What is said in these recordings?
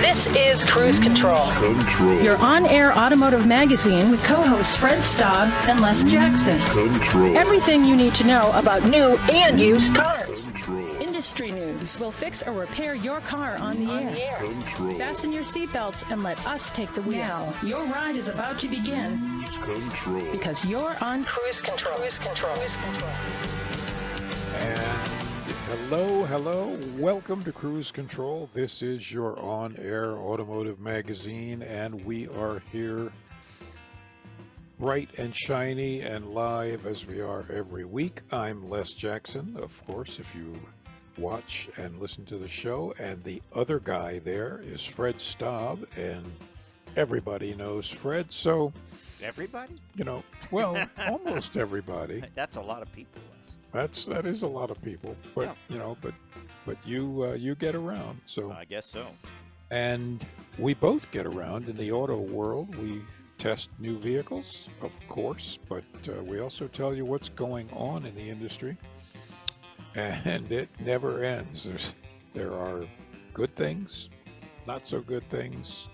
This is Cruise Control. Your on-air automotive magazine with co-hosts Fred Staab and Les Jackson. Everything you need to know about new and used cars. Industry news will fix or repair your car on the air. Fasten your seatbelts and let us take the wheel. Now, your ride is about to begin. Because you're on Cruise Control. Cruise Control. Cruise Control. And hello, welcome to Cruise Control. This is your on-air automotive magazine, and we are here bright and shiny and live as we are every week. I'm Les Jackson, of course, if you watch and listen to the show, and the other guy there is Fred Staab, and everybody knows Fred, so... Everybody? Well, almost everybody. That's a lot of people, Les. That is a lot of people, but yeah. but you get around, so I guess so. And we both get around in the auto world. We test new vehicles, of course, but we also tell you what's going on in the industry, and it never ends. There are good things, not so good things.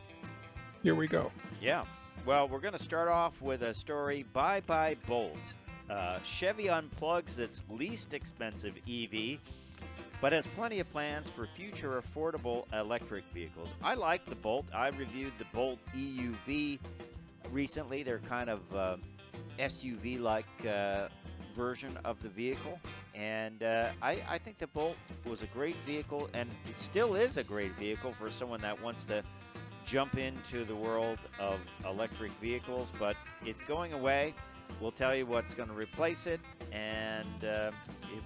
Here we go. Yeah. Well, we're going to start off with a story. Bye Bolt. Chevy unplugs its least expensive EV, but has plenty of plans for future affordable electric vehicles. I like the Bolt. I reviewed the Bolt EUV recently. They're kind of SUV-like version of the vehicle, and I think the Bolt was a great vehicle, and it still is a great vehicle for someone that wants to jump into the world of electric vehicles, but it's going away. We'll tell you what's going to replace it, and it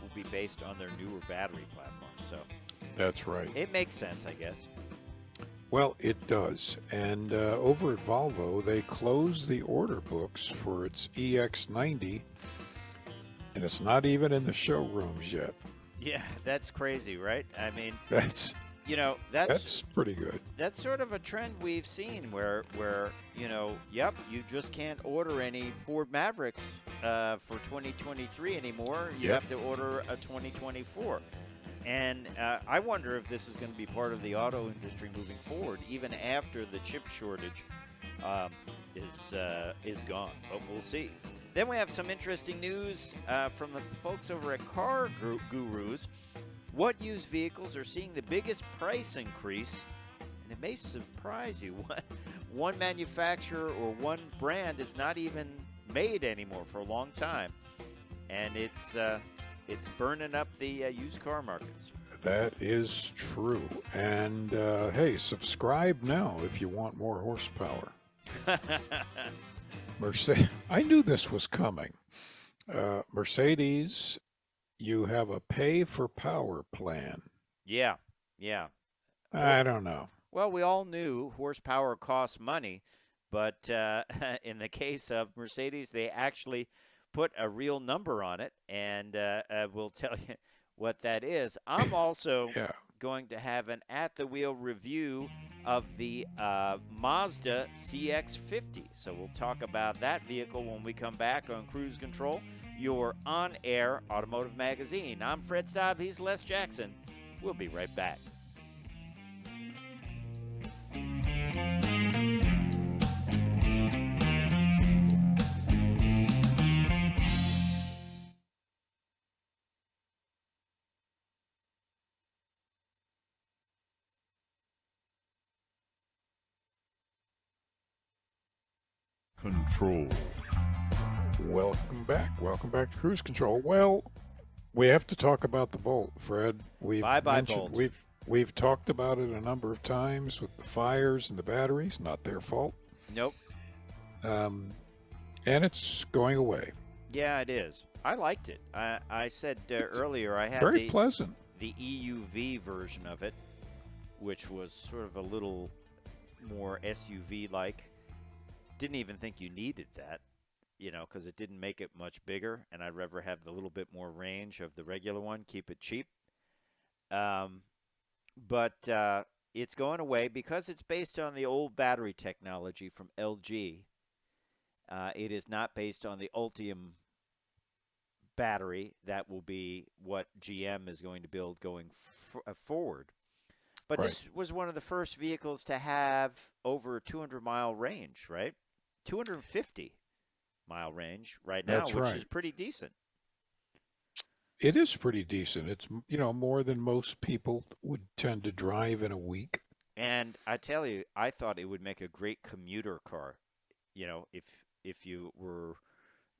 will be based on their newer battery platform. So that's right. It makes sense, I guess. Well, it does. And over at Volvo, they closed the order books for its EX90, and it's not even in the showrooms yet. Yeah, that's crazy, right? I mean, that's pretty good. That's sort of a trend we've seen where you just can't order any Ford Mavericks for 2023 anymore. You have to order a 2024. And I wonder if this is going to be part of the auto industry moving forward, even after the chip shortage is gone. But we'll see. Then we have some interesting news from the folks over at Car Gurus. What used vehicles are seeing the biggest price increase? And it may surprise you. One manufacturer or one brand is not even made anymore for a long time. And it's burning up the used car markets. That is true. And, hey, subscribe now if you want more horsepower. I knew this was coming. Mercedes... You have a pay-for-power plan. Yeah. I don't know. Well, we all knew horsepower costs money, but in the case of Mercedes, they actually put a real number on it, and we'll tell you what that is. I'm also going to have an at-the-wheel review of the Mazda CX-50, so we'll talk about that vehicle when we come back on Cruise Control, your on-air automotive magazine. I'm Fred Staab. He's Les Jackson. We'll be right back. Control. Welcome back to Cruise Control. Well, we have to talk about the Bolt, Fred. Bye Bolt. We've talked about it a number of times with the fires and the batteries. Not their fault. Nope. And it's going away. Yeah, it is. I liked it. I said earlier I had very pleasant. The EUV version of it, which was sort of a little more SUV-like. Didn't even think you needed that. Because it didn't make it much bigger, and I'd rather have the little bit more range of the regular one, keep it cheap. But it's going away because it's based on the old battery technology from LG. It is not based on the Ultium battery. That will be what GM is going to build going forward. But Right. this was one of the first vehicles to have over a 200-mile range, right? 250-mile range right now, That's which is right. pretty decent. It is pretty decent. It's, more than most people would tend to drive in a week. And I tell you, I thought it would make a great commuter car. If you were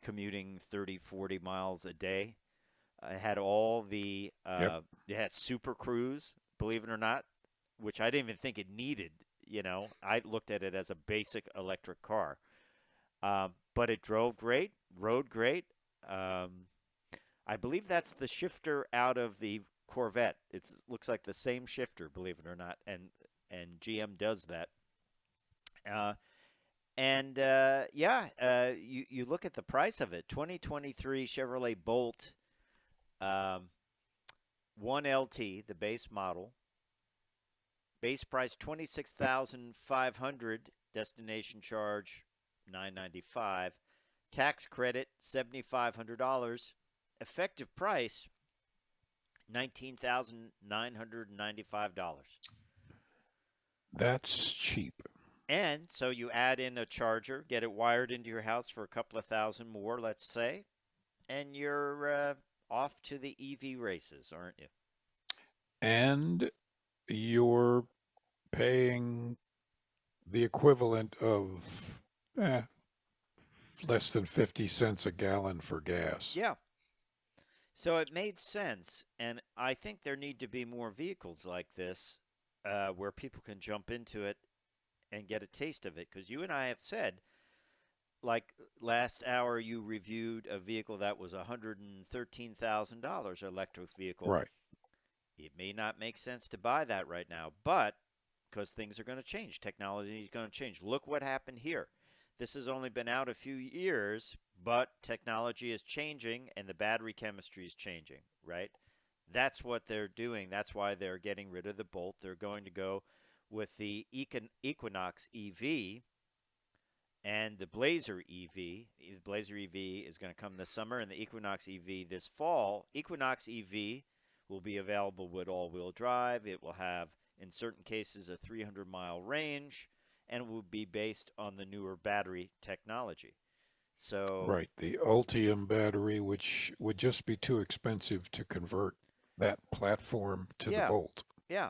commuting 30, 40 miles a day. It had all the Yep. it had Super Cruise, believe it or not, which I didn't even think it needed. I looked at it as a basic electric car. But it drove great, rode great. I believe that's the shifter out of the Corvette. It looks like the same shifter, believe it or not, and GM does that. You look at the price of it. 2023 Chevrolet Bolt, 1LT, the base model. Base price $26,500. Destination charge $995. Tax credit $7,500. Effective price $19,995. That's cheap. And so you add in a charger, get it wired into your house for a couple of thousand more, let's say, and you're off to the EV races, aren't you? And you're paying the equivalent of less than 50 cents a gallon for gas. Yeah. So it made sense, and I think there need to be more vehicles like this where people can jump into it and get a taste of it. Because you and I have said, like last hour, you reviewed a vehicle that was $113,000 electric vehicle. Right. It may not make sense to buy that right now, but because things are going to change, technology is going to change. Look what happened here. This has only been out a few years, but technology is changing and the battery chemistry is changing, right? That's what they're doing. That's why they're getting rid of the Bolt. They're going to go with the Equinox EV and the Blazer EV. The Blazer EV is going to come this summer and the Equinox EV this fall. Equinox EV will be available with all-wheel drive. It will have, in certain cases, a 300-mile range, and will be based on the newer battery technology. So Right, the Ultium battery, which would just be too expensive to convert that platform to the Bolt. Yeah,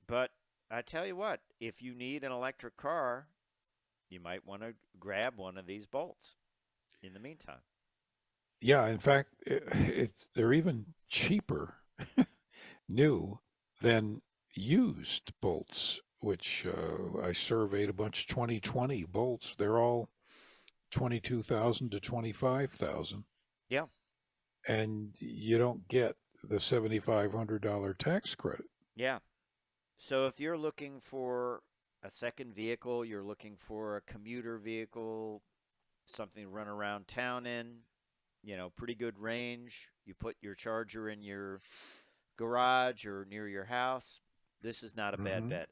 but I tell you what, if you need an electric car, you might want to grab one of these Bolts in the meantime. Yeah, in fact, they're even cheaper new than used Bolts, which I surveyed a bunch of 2020 Bolts. They're all 22,000 to 25,000. Yeah. And you don't get the $7,500 tax credit. Yeah. So if you're looking for a second vehicle, you're looking for a commuter vehicle, something to run around town in, pretty good range. You put your charger in your garage or near your house. This is not a bad bet.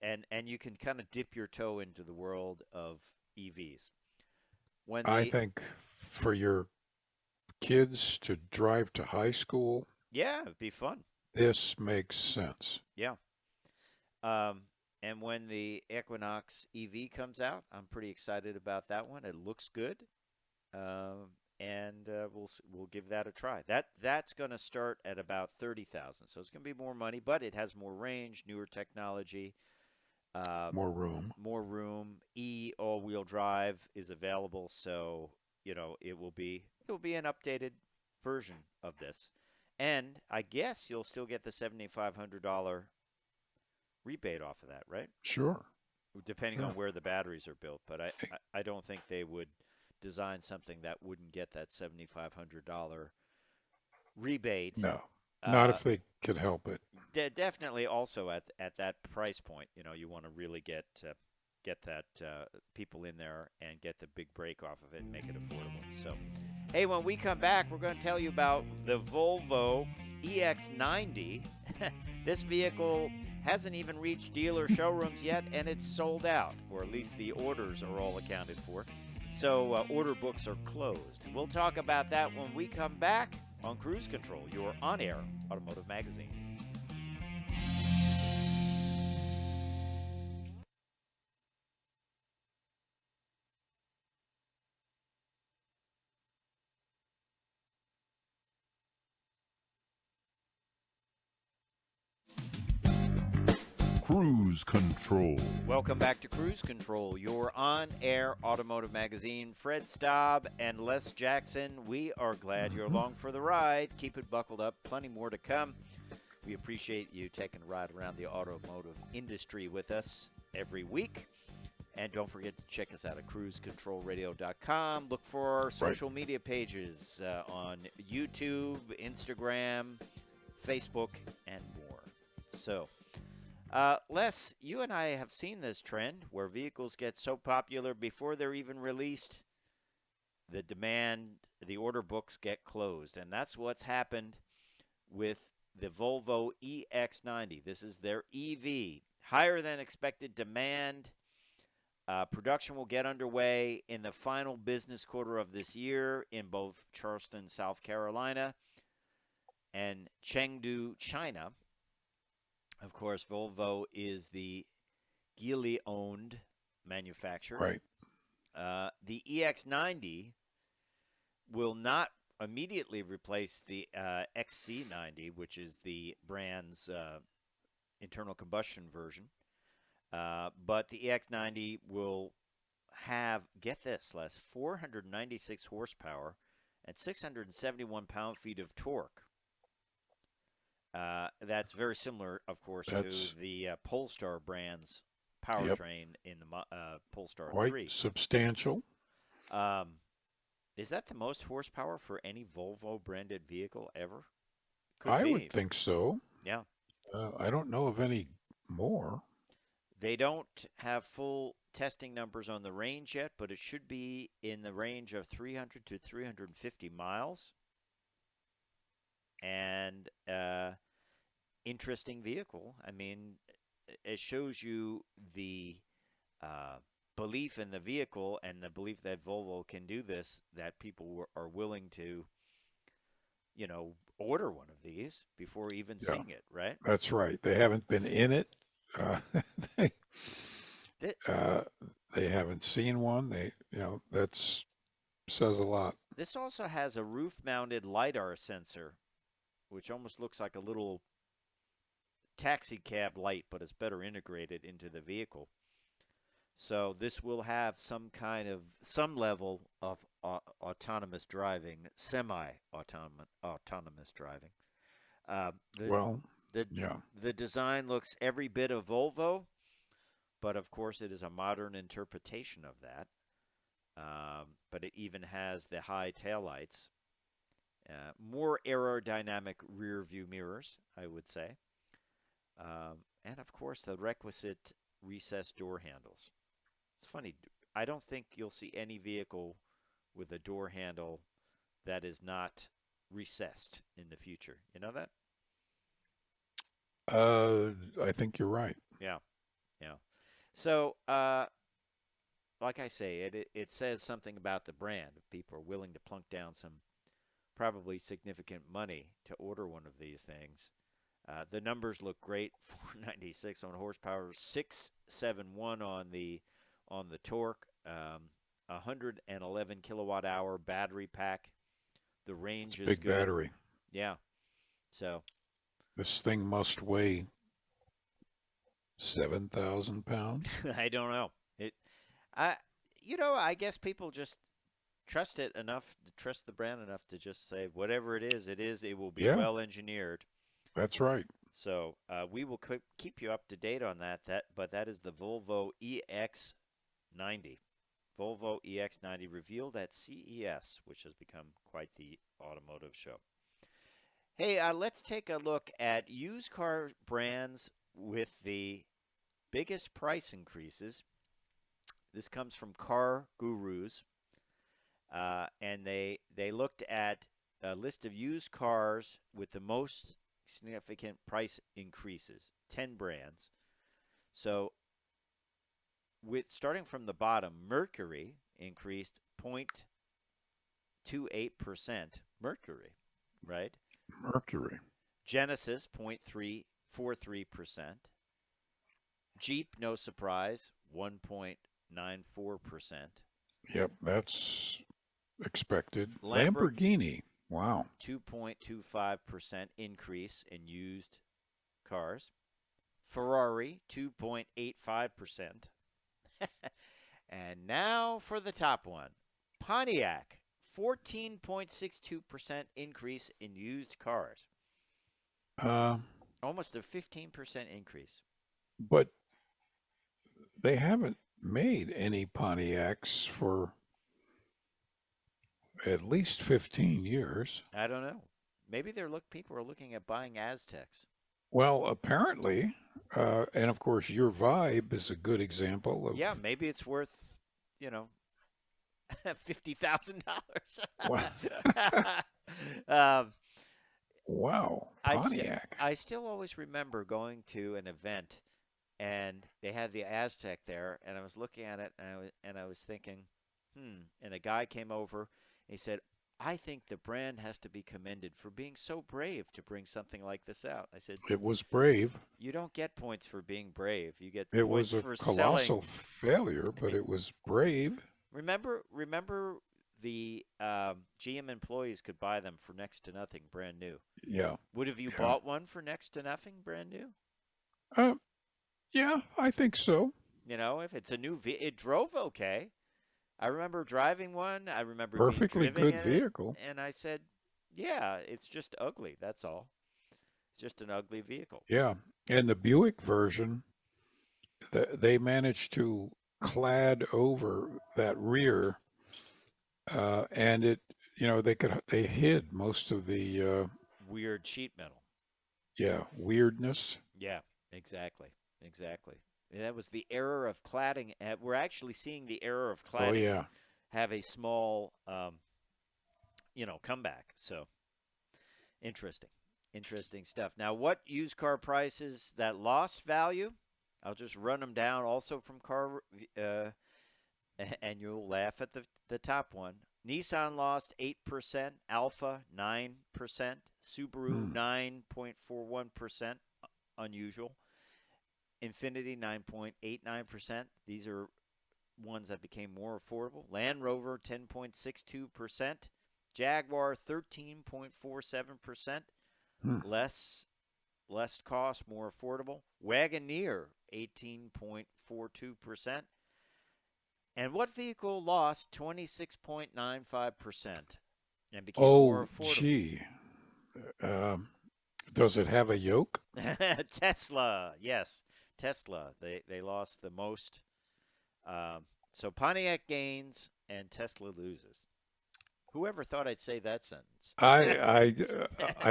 And you can kind of dip your toe into the world of EVs. I think for your kids to drive to high school, yeah, it'd be fun. This makes sense. Yeah. And when the Equinox EV comes out, I'm pretty excited about that one. It looks good. And we'll give that a try. That's going to start at about $30,000. So it's going to be more money, but it has more range, newer technology. More room. More room. All-wheel drive is available, so it will be an updated version of this. And I guess you'll still get the $7,500 rebate off of that, right? Sure. Depending on where the batteries are built, but I don't think they would design something that wouldn't get that $7,500 rebate. No. Not if they could help it. Definitely also at that price point, you want to really get that people in there and get the big break off of it and make it affordable. So, hey, when we come back, we're going to tell you about the Volvo EX90. This vehicle hasn't even reached dealer showrooms yet, and it's sold out, or at least the orders are all accounted for. So order books are closed. We'll talk about that when we come back on Cruise Control, your on-air automotive magazine. Cruise Control. Welcome back to Cruise Control, your on-air automotive magazine. Fred Staab and Les Jackson, we are glad you're along for the ride. Keep it buckled up, plenty more to come. We appreciate you taking a ride around the automotive industry with us every week. And don't forget to check us out at cruisecontrolradio.com. Look for our social media pages on YouTube, Instagram, Facebook, and more. So, Les, you and I have seen this trend where vehicles get so popular before they're even released, the demand, the order books get closed. And that's what's happened with the Volvo EX90. This is their EV. Higher than expected demand. Production will get underway in the final business quarter of this year in both Charleston, South Carolina, and Chengdu, China. Of course, Volvo is the Geely-owned manufacturer. Right. The EX90 will not immediately replace the XC90, which is the brand's internal combustion version. But the EX90 will have, get this, Les, 496 horsepower and 671 pound-feet of torque. That's very similar, of course, to the Polestar brand's powertrain in the Polestar 3. Quite substantial. Is that the most horsepower for any Volvo-branded vehicle ever? I would think so. Yeah. I don't know of any more. They don't have full testing numbers on the range yet, but it should be in the range of 300 to 350 miles. And interesting vehicle. I mean, it shows you the belief in the vehicle and the belief that Volvo can do this, that people are willing to, you know, order one of these before even seeing it, right? That's right. They haven't been in it. They haven't seen one. That's says a lot. This also has a roof-mounted LiDAR sensor, which almost looks like a little taxi cab light, but it's better integrated into the vehicle. So this will have some level of autonomous driving, semi-autonomous driving. The design looks every bit of Volvo, but of course it is a modern interpretation of that. But it even has the high taillights, more aerodynamic rear view mirrors, I would say, and of course the requisite recessed door handles. It's funny, I don't think you'll see any vehicle with a door handle that is not recessed in the future. You know that? I think you're right. Yeah. So, like I say, it says something about the brand. If people are willing to plunk down some probably significant money to order one of these things. The numbers look great. 496 on horsepower, 671 on the torque, 111 kilowatt hour battery pack. The range is big good. Battery. Yeah. So this thing must weigh 7,000 pounds. I don't know. I guess people just trust it enough, trust the brand enough to just say whatever it is. It will be well engineered. That's right. So we will keep you up to date on that. But that is the Volvo EX90. Volvo EX90 revealed at CES, which has become quite the automotive show. Hey, let's take a look at used car brands with the biggest price increases. This comes from Car Gurus, and they looked at a list of used cars with the most significant price increases, 10 brands. So starting from the bottom, Mercury increased 0.28%. Mercury, right? Mercury. Genesis, 0.343%. Jeep, no surprise, 1.94%. Yep, that's expected. Lamborghini, wow. 2.25% increase in used cars. Ferrari, 2.85%. And now for the top one. Pontiac, 14.62% increase in used cars. Almost a 15% increase. But they haven't made any Pontiacs for at least 15 years. I don't know. Maybe people are looking at buying Aztecs. Well, apparently, and of course, your Vibe is a good example of. Yeah, maybe it's worth, $50,000. Wow, Pontiac. I still always remember going to an event, and they had the Aztec there, and I was looking at it, and I was thinking, and a guy came over, and he said, I think the brand has to be commended for being so brave to bring something like this out. I said, It was brave. You don't get points for being brave. You get It points was a for colossal selling. failure, but it was brave. Remember the GM employees could buy them for next to nothing, brand new. Yeah. Would have you bought one for next to nothing, brand new? Yeah, I think so. If it's a new it drove okay. I remember driving one. I remember Perfectly being good vehicle. and I said, yeah, it's just ugly. That's all. It's just an ugly vehicle. Yeah, and the Buick version, they managed to clad over that rear, and they hid most of the weird sheet metal. Yeah, weirdness. Yeah, exactly. That was the error of cladding. We're actually seeing the error of cladding have a small, comeback. So, interesting stuff. Now, what used car prices that lost value? I'll just run them down also from car, and you'll laugh at the top one. Nissan lost 8%, Alfa 9%, Subaru 9.41%, unusual. Infiniti 9.89%. These are ones that became more affordable. Land Rover 10.62%. Jaguar 13.47%. Less cost, more affordable. Wagoneer 18.42%. And what vehicle lost 26.95% and became more affordable? Oh, gee. Does it have a yoke? Tesla, yes. Tesla, they lost the most. So Pontiac gains and Tesla loses. Whoever thought I'd say that sentence? I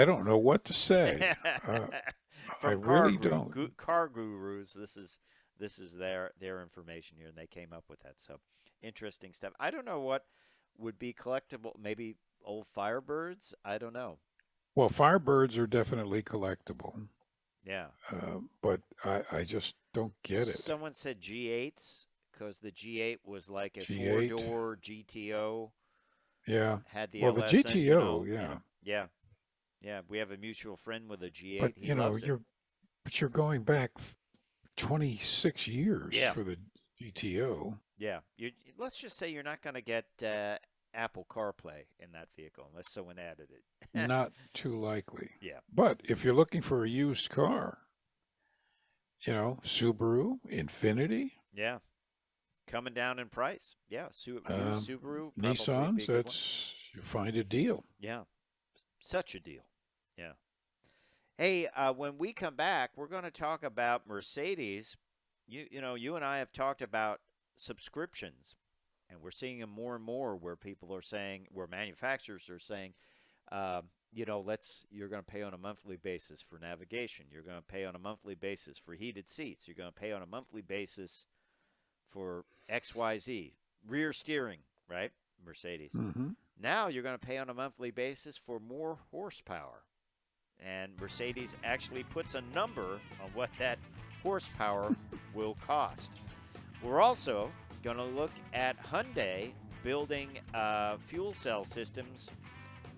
don't know what to say. I really don't. Car gurus. This is their information here, and they came up with that. So interesting stuff. I don't know what would be collectible. Maybe old Firebirds. I don't know. Well, Firebirds are definitely collectible. Yeah. But I just don't get it. Someone said G8s because the G8 was like a G8. 4-door GTO. Yeah. Had the the LS GTO, engine. Yeah. We have a mutual friend with a G8. But he loves it. you're going back 26 years for the GTO. Yeah. Let's just say you're not going to get Apple CarPlay in that vehicle unless someone added it. Not too likely. Yeah. But if you're looking for a used car, Subaru, Infiniti. Yeah. Coming down in price. Yeah. Subaru. Nissans, you find a deal. Yeah. Such a deal. Yeah. Hey, when we come back, we're going to talk about Mercedes. You and I have talked about subscriptions, and we're seeing them more and more where people are saying, where manufacturers are saying, you're going to pay on a monthly basis for navigation. You're going to pay on a monthly basis for heated seats. You're going to pay on a monthly basis for XYZ, rear steering, right? Mercedes. Mm-hmm. Now you're going to pay on a monthly basis for more horsepower. And Mercedes actually puts a number on what that horsepower will cost. We're also going to look at Hyundai building fuel cell systems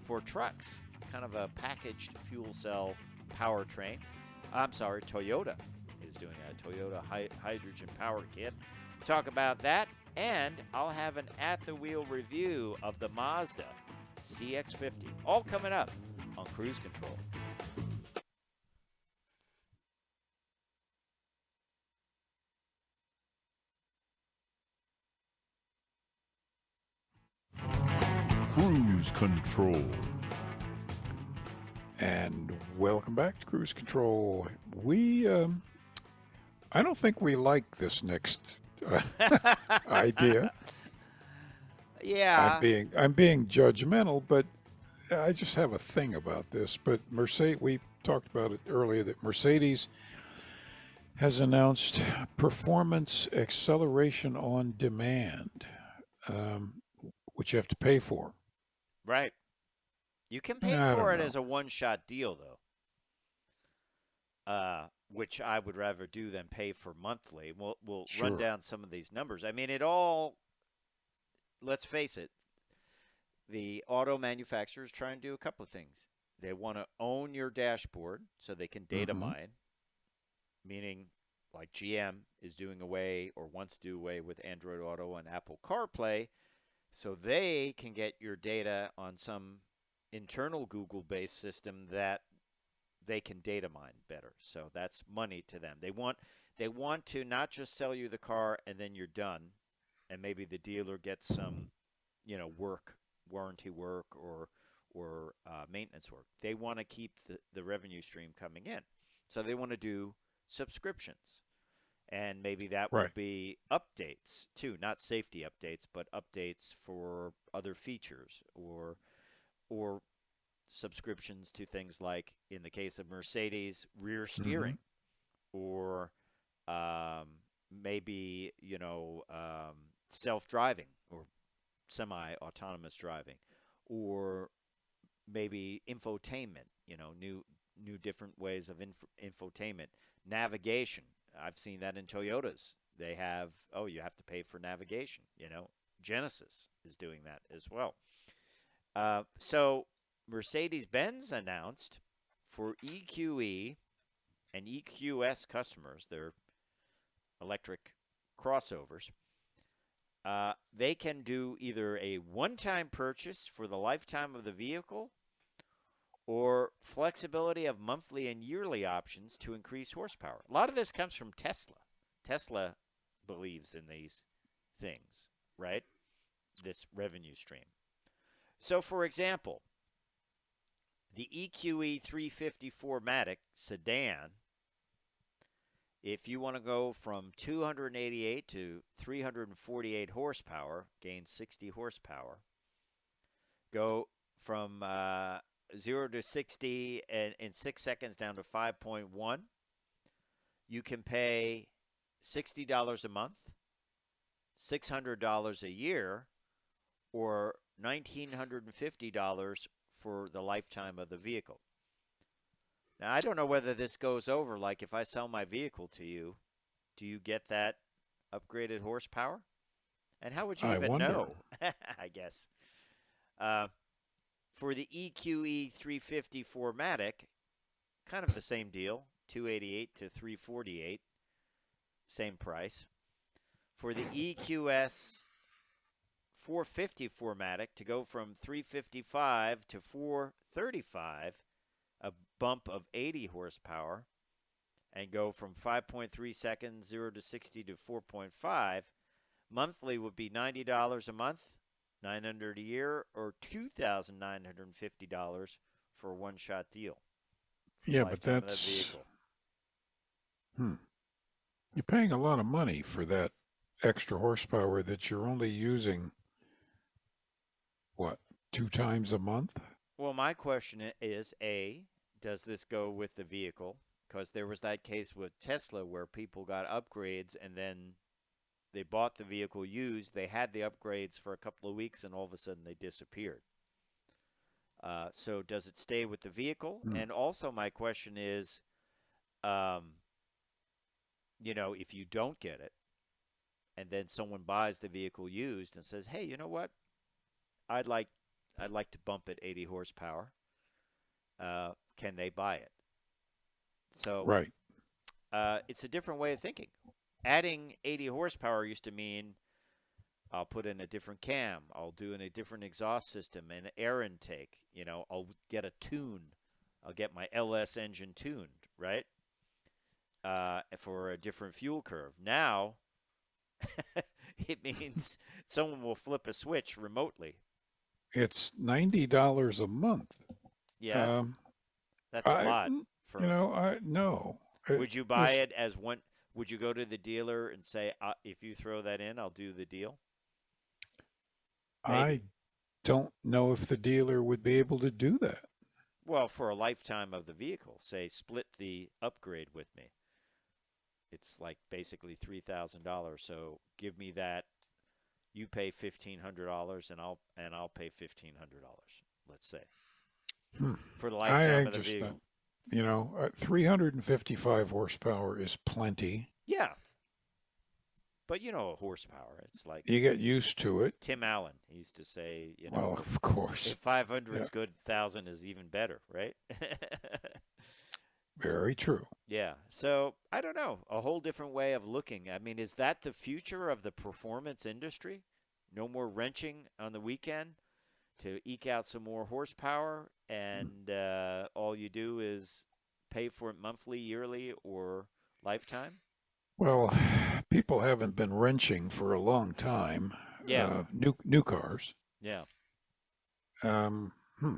for trucks, kind of a packaged fuel cell powertrain. I'm sorry, Toyota is doing a Toyota hydrogen power kit. Talk about that, and I'll have an at-the-wheel review of the Mazda CX-50. All coming up on Cruise Control. Cruise Control. And welcome back to Cruise Control. I don't think we like this next idea. Yeah. I'm being judgmental, but I just have a thing about this. But Mercedes, we talked about it earlier, that Mercedes has announced performance acceleration on demand, which you have to pay for. Right. You can pay I for don't it know. as a one-shot deal, though, which I would rather do than pay for monthly. We'll run Sure. down some of these numbers. I mean, it all. Let's face it. The auto manufacturers try and do a couple of things. They want to own your dashboard so they can data Mhm. mine, meaning like GM is doing away or wants to do away with Android Auto and Apple CarPlay, so they can get your data on some internal Google-based system that they can data mine better. So that's money to them. They want to not just sell you the car and then you're done, and maybe the dealer gets some, warranty work or maintenance work. They want to keep the revenue stream coming in, so they want to do subscriptions, and maybe that will Right. be updates too, not safety updates, but updates for other features or subscriptions to things like, in the case of Mercedes, rear Mhm. steering, or um, maybe self-driving or semi-autonomous driving, or maybe infotainment. New different ways of infotainment, navigation. I've seen that in Toyotas. They have, you have to pay for navigation. Genesis is doing that as well. So Mercedes-Benz announced for EQE and EQS customers, their electric crossovers, they can do either a one-time purchase for the lifetime of the vehicle or flexibility of monthly and yearly options to increase horsepower. A lot of this comes from Tesla. Tesla believes in these things, right? This revenue stream. So, for example, the EQE 350 4MATIC sedan, if you want to go from 288 to 348 horsepower, gain 60 horsepower, go from 0 to 60 in 6 seconds down to 5.1, you can pay $60 a month, $600 a year, or $1,950 for the lifetime of the vehicle. Now, I don't know whether this goes over, like if I sell my vehicle to you, do you get that upgraded horsepower? And how would you I even wonder. know? I guess. For the EQE 350 4MATIC, kind of the same deal, 288 to 348, same price. For the EQS 450 4MATIC, to go from 355 to 435, a bump of 80 horsepower, and go from 5.3 seconds, 0 to 60 to 4.5, monthly would be $90 a month, $900 a year, or $2,950 for a one-shot deal for the Yeah, but lifetime of that vehicle. You're paying a lot of money for that extra horsepower that you're only using, what, 2 times a month? Well, my question is, A, does this go with the vehicle? Because there was that case with Tesla where people got upgrades and then they bought the vehicle used. They had the upgrades for a couple of weeks and all of a sudden they disappeared. So does it stay with the vehicle? And also my question is, if you don't get it and then someone buys the vehicle used and says, hey, you know what? I'd like to bump it 80 horsepower. Can they buy it? So Right. it's a different way of thinking. Adding 80 horsepower used to mean I'll put in a different cam. I'll do in a different exhaust system and air intake. I'll get a tune. I'll get my LS engine tuned, right? For a different fuel curve. Now, it means someone will flip a switch remotely It's $90 a month. Yeah, Um, that's a I, lot for. I no. Would you buy it as one? Would you go to the dealer and say, if you throw that in, I'll do the deal? I Maybe. don't know if the dealer would be able to do that. Well, for a lifetime of the vehicle, say split the upgrade with me. It's like basically $3,000. So give me that. You pay $1,500, and I'll pay $1,500. Let's say for the I lifetime of the just, vehicle. 355 horsepower is plenty. Yeah, but you know, horsepower. It's like You get used to it. Tim Allen he used to say, Well, of course. if 500 Yeah, is good, 1,000 is even better, right? very true. Yeah. So I don't know. A whole different way of looking. I mean, is that the future of the performance industry? No more wrenching on the weekend to eke out some more horsepower, and all you do is pay for it monthly, yearly, or lifetime? Well, people haven't been wrenching for a long time. Yeah. New cars. Yeah. Um, hmm.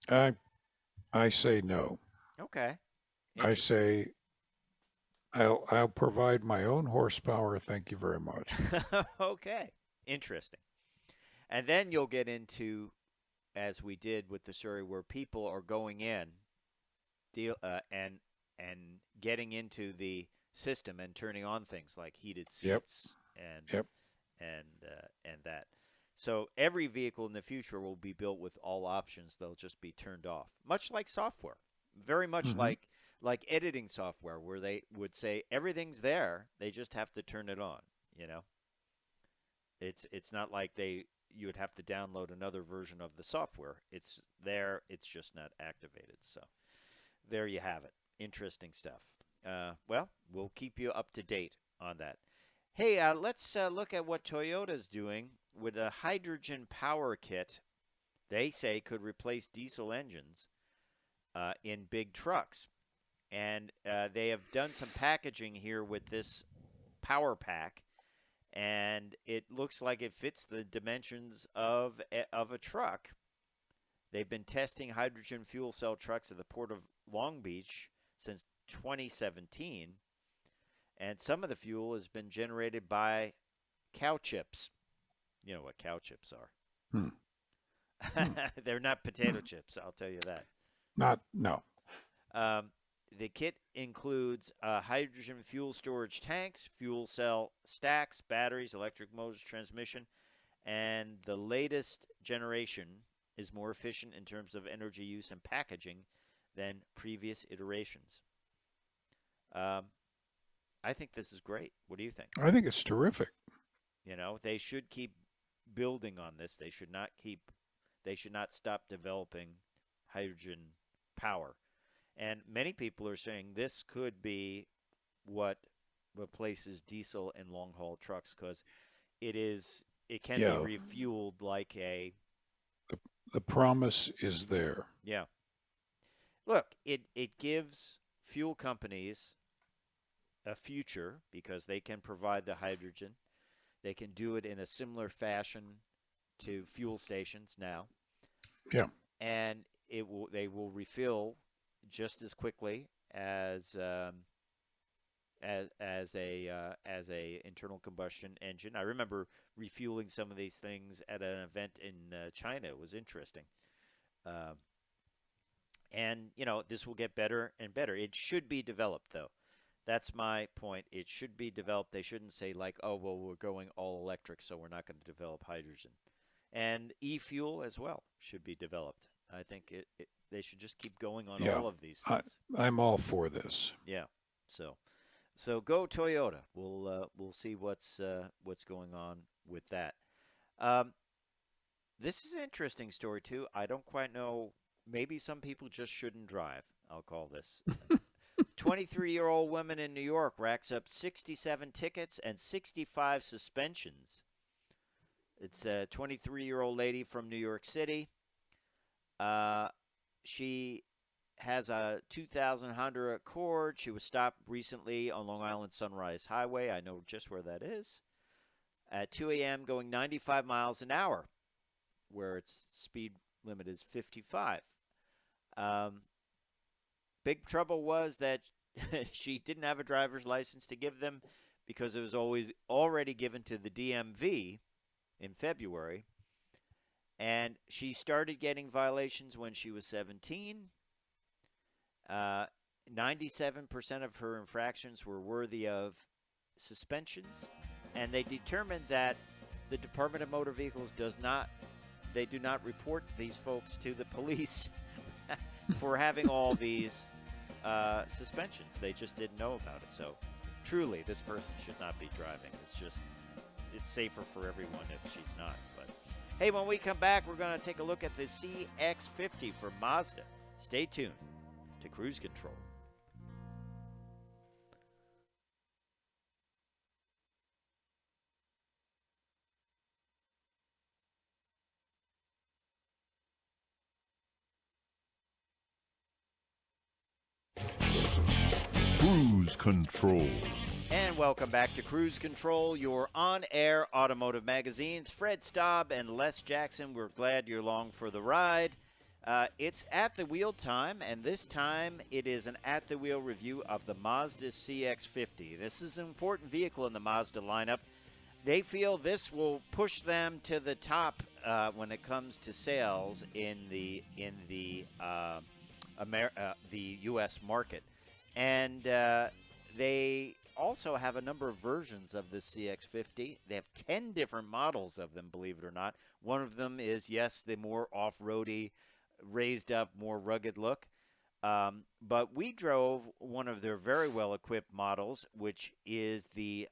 I I say no. Okay. I Interesting. say I'll provide my own horsepower. Thank you very much. Okay. Interesting. And then you'll get into, as we did with the story, where people are going in deal and getting into the system and turning on things like heated Yep. seats Yep. and that. So every vehicle in the future will be built with all options. They'll just be turned off, much like software. Very much Hmm. like editing software, where they would say everything's there. They just have to turn it on. You know, it's not like you would have to download another version of the software. It's there. It's just not activated. So there you have it. Interesting stuff. Well, we'll keep you up to date on that. Hey, let's look at what Toyota's doing with a hydrogen power kit. They say could replace diesel engines in big trucks. And they have done some packaging here with this power pack, and it looks like it fits the dimensions of a truck. They've been testing hydrogen fuel cell trucks at the Port of Long Beach since 2017, and some of the fuel has been generated by cow chips. You know what cow chips are. Hmm. They're not potato chips, I'll tell you that. No. The kit includes hydrogen fuel storage tanks, fuel cell stacks, batteries, electric motors, transmission, and the latest generation is more efficient in terms of energy use and packaging than previous iterations. I think this is great. What do you think? I think it's terrific. You know, they should keep building on this. They should not stop developing hydrogen power. And many people are saying this could be what replaces diesel and long haul trucks, because it can be refueled like a. The promise is there. Yeah. Look, it gives fuel companies a future because they can provide the hydrogen. They can do it in a similar fashion to fuel stations now. Yeah. And they will refill just as quickly as a internal combustion engine. I remember refueling some of these things at an event in China. It was interesting. And this will get better and better. It should be developed, though. That's my point. It should be developed. They shouldn't say like, oh, well, we're going all electric, so we're not going to develop hydrogen. And e-fuel as well should be developed. I think they should just keep going on all of these things. I'm all for this. Yeah. So go Toyota. We'll see what's going on with that. This is an interesting story too. I don't quite know. Maybe some people just shouldn't drive. I'll call this. 23-year-old woman in New York racks up 67 tickets and 65 suspensions. It's a 23-year-old lady from New York City. She has a 2000 Honda Accord. She was stopped recently on Long Island Sunrise Highway. I know just where that is. At 2 a.m. going 95 miles an hour where its speed limit is 55. Big trouble was that she didn't have a driver's license to give them because it was already given to the DMV in February. And she started getting violations when she was 17. 97% of her infractions were worthy of suspensions. And they determined that the Department of Motor Vehicles do not report these folks to the police for having all these suspensions. They just didn't know about it. So truly, this person should not be driving. It's safer for everyone if she's not. But hey, when we come back, we're going to take a look at the CX-50 from Mazda. Stay tuned to Cruise Control. Cruise Control. And welcome back to Cruise Control, your on-air automotive magazine. It's Fred Staab and Les Jackson. We're glad you're along for the ride. It's at the wheel time, and this time it is an at-the-wheel review of the Mazda CX-50. This is an important vehicle in the Mazda lineup. They feel this will push them to the top when it comes to sales in the U.S. market. And they also have a number of versions of the CX-50. They have 10 different models of them, believe it or not. One of them is, yes, the more off-roady, raised up, more rugged look. But we drove one of their very well-equipped models, which is the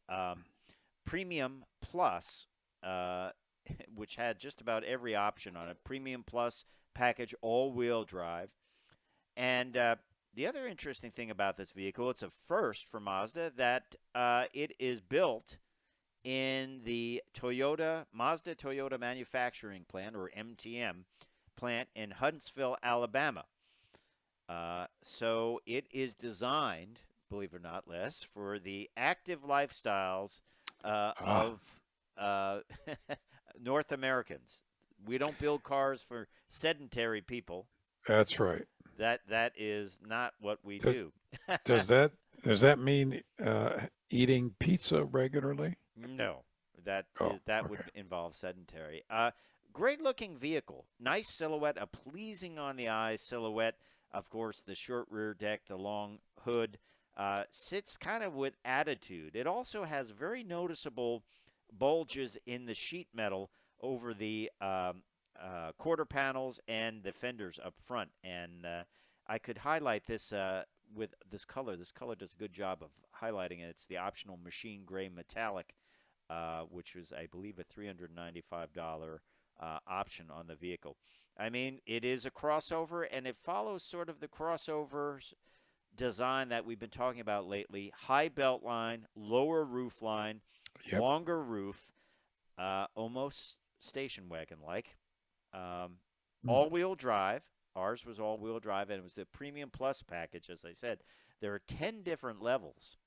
Premium Plus, which had just about every option on it. Premium Plus package, all-wheel drive. And the other interesting thing about this vehicle, it's a first for Mazda, that it is built in the Mazda Toyota Manufacturing Plant, or MTM plant in Huntsville, Alabama. So it is designed, believe it or not, Les, for the active lifestyles of North Americans. We don't build cars for sedentary people. That's right. That is not what we do. Does that mean eating pizza regularly? No, that would involve sedentary. Great looking vehicle, nice silhouette, a pleasing on the eye silhouette. Of course, the short rear deck, the long hood, sits kind of with attitude. It also has very noticeable bulges in the sheet metal over the quarter panels and the fenders up front. And I could highlight this with this color. This color does a good job of highlighting it. It's the optional machine gray metallic, which was, I believe, a $395 option on the vehicle. I mean, it is a crossover, and it follows sort of the crossovers design that we've been talking about lately. High belt line, lower roof line, longer roof, almost station wagon-like. All-wheel drive. Ours was all-wheel drive, and it was the Premium Plus package, as I said. There are 10 different levels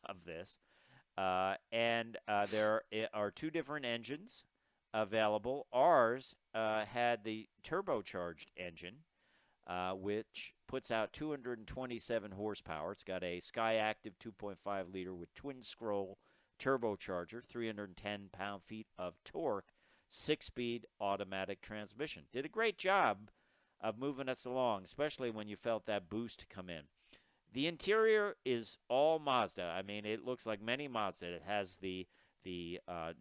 of this, and there are 2 different engines available. Ours had the turbocharged engine, which puts out 227 horsepower. It's got a Skyactiv 2.5 liter with twin scroll turbocharger, 310 pound-feet of torque, 6-speed automatic transmission. Did a great job of moving us along, especially when you felt that boost come in. The interior is all Mazda. I mean, it looks like many Mazda. It has the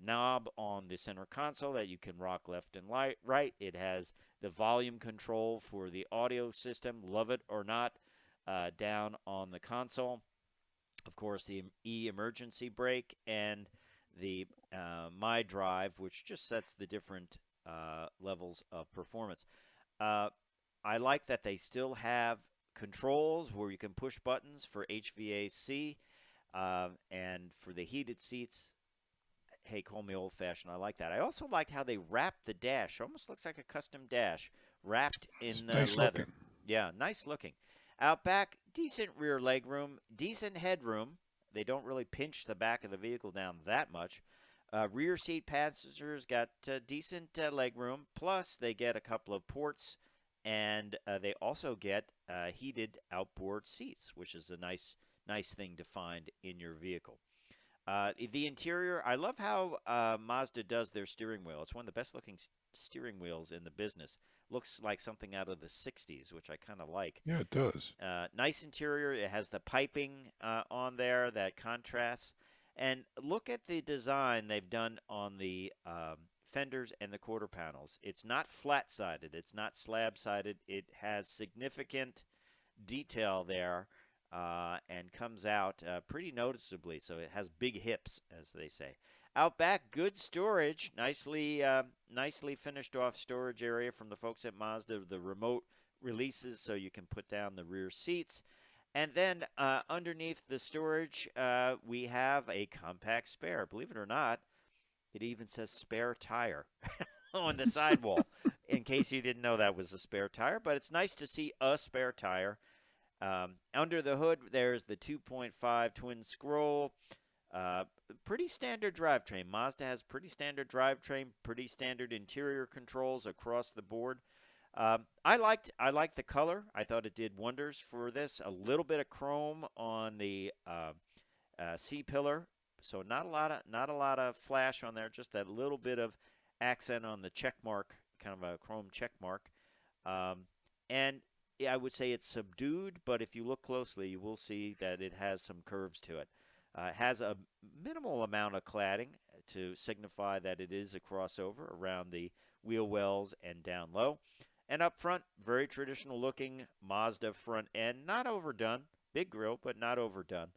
knob on the center console that you can rock left and right. It has the volume control for the audio system, love it or not, down on the console. Of course, the emergency brake and the My Drive, which just sets the different levels of performance. I like that they still have controls where you can push buttons for HVAC and for the heated seats. Hey, call me old-fashioned. I like that. I also liked how they wrapped the dash. Almost looks like a custom dash wrapped in nice leather. Looking. Yeah, nice looking. Out back, decent rear leg room, decent headroom. They don't really pinch the back of the vehicle down that much. Rear seat passengers got decent leg room. Plus, they get a couple of ports, and they also get heated outboard seats, which is a nice thing to find in your vehicle. The interior, I love how Mazda does their steering wheel. It's one of the best looking steering wheels in the business. Looks like something out of the 60s, which I kind of like. Yeah, it does. Nice interior. It has the piping on there that contrasts. And look at the design they've done on the fenders and the quarter panels. It's not flat-sided. It's not slab-sided. It has significant detail there. And comes out pretty noticeably, so it has big hips, as they say. Out back, good storage, nicely finished off storage area from the folks at Mazda. The remote releases so you can put down the rear seats. And then underneath the storage, we have a compact spare. Believe it or not, it even says spare tire on the sidewall, in case you didn't know that was a spare tire. But it's nice to see a spare tire. Under the hood, there's the 2.5 twin scroll. Pretty standard drivetrain. Mazda has pretty standard drivetrain, pretty standard interior controls across the board. I liked the color. I thought it did wonders for this. A little bit of chrome on the C-pillar, so not a lot of flash on there. Just that little bit of accent on the check mark, kind of a chrome check mark, and I would say it's subdued, but if you look closely, you will see that it has some curves to it. It has a minimal amount of cladding to signify that it is a crossover around the wheel wells and down low. And up front, very traditional looking Mazda front end, not overdone. Big grille, but not overdone.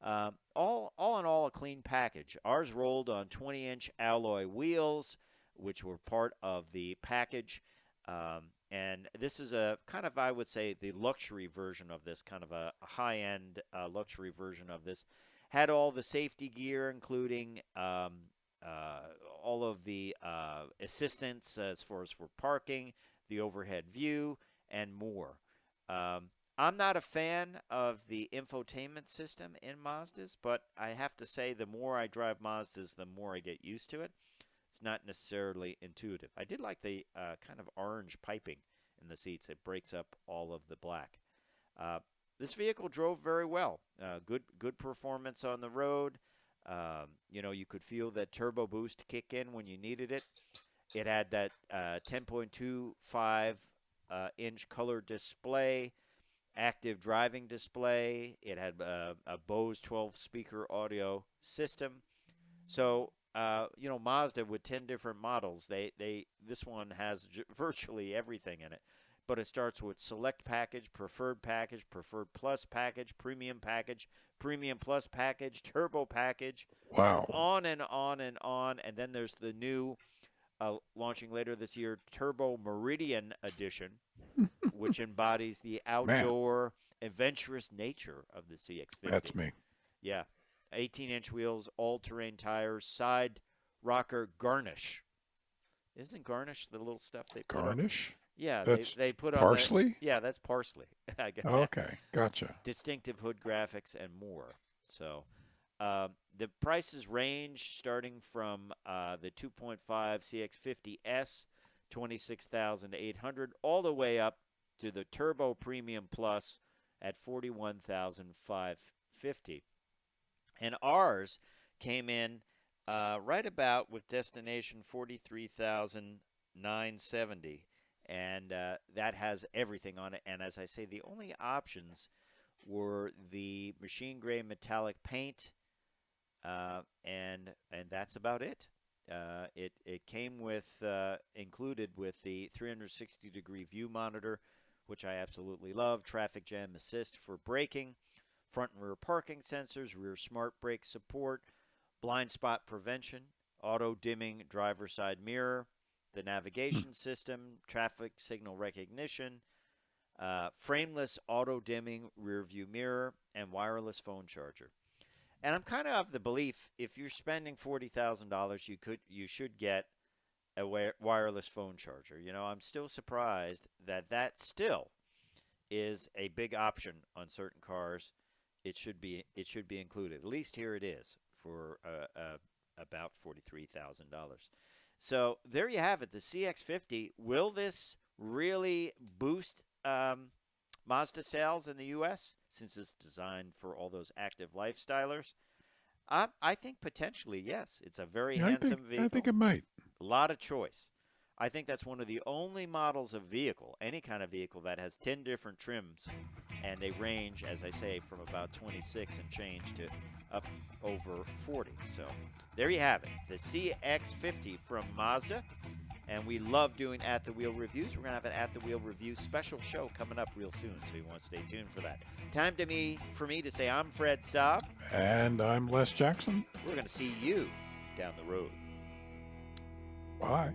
All in all, a clean package. Ours rolled on 20-inch alloy wheels, which were part of the package. And this is a kind of, I would say, the luxury version of this, kind of a high-end luxury version of this. Had all the safety gear, including all of the assistance as far as for parking, the overhead view, and more. I'm not a fan of the infotainment system in Mazdas, but I have to say the more I drive Mazdas, the more I get used to it. It's not necessarily intuitive. I did like the kind of orange piping in the seats. It breaks up all of the black. This vehicle drove very well. Good performance on the road. You could feel that turbo boost kick in when you needed it. It had that 10.25 inch color display, active driving display. It had a Bose 12-speaker audio system. So, Mazda with 10 different models, this one has virtually everything in it. But it starts with Select Package, Preferred Plus Package, Premium Plus Package, Turbo Package. Wow. On and on and on. And then there's the new, launching later this year, Turbo Meridian Edition, which embodies the outdoor, adventurous nature of the CX-50. That's me. Yeah. 18-inch wheels, all-terrain tires, side rocker garnish. Isn't garnish the little stuff they put Garnish? on? Yeah, That's they put parsley? on yeah, that's parsley. I get that. Okay, gotcha. Distinctive hood graphics and more. So the prices range starting from the 2.5 CX-50S, $26,800, all the way up to the Turbo Premium Plus at $41,550. And ours came in right about with destination $43,970. And that has everything on it. And as I say, the only options were the machine gray metallic paint, and that's about it. It came with included with the 360-degree view monitor, which I absolutely love. Traffic jam assist for braking, front and rear parking sensors, rear smart brake support, blind spot prevention, auto dimming driver side mirror, the navigation system, traffic signal recognition, frameless auto-dimming rear-view mirror, and wireless phone charger. And I'm kind of the belief if you're spending $40,000, you should get a wireless phone charger. I'm still surprised that still is a big option on certain cars. It should be included. At least here it is for about $43,000. So there you have it, the CX-50. Will this really boost Mazda sales in the U.S. since it's designed for all those active lifestylers? I think potentially, yes. It's a very handsome vehicle. I think it might. A lot of choice. I think that's one of the only models of vehicle, any kind of vehicle, that has 10 different trims, and they range, as I say, from about 26 and change to up over 40. So there you have it, the CX-50 from Mazda. And we love doing At the Wheel reviews. We're going to have an At the Wheel review special show coming up real soon, so you want to stay tuned for that. Time for me to say I'm Fred Staab. And I'm Les Jackson. We're going to see you down the road. Bye.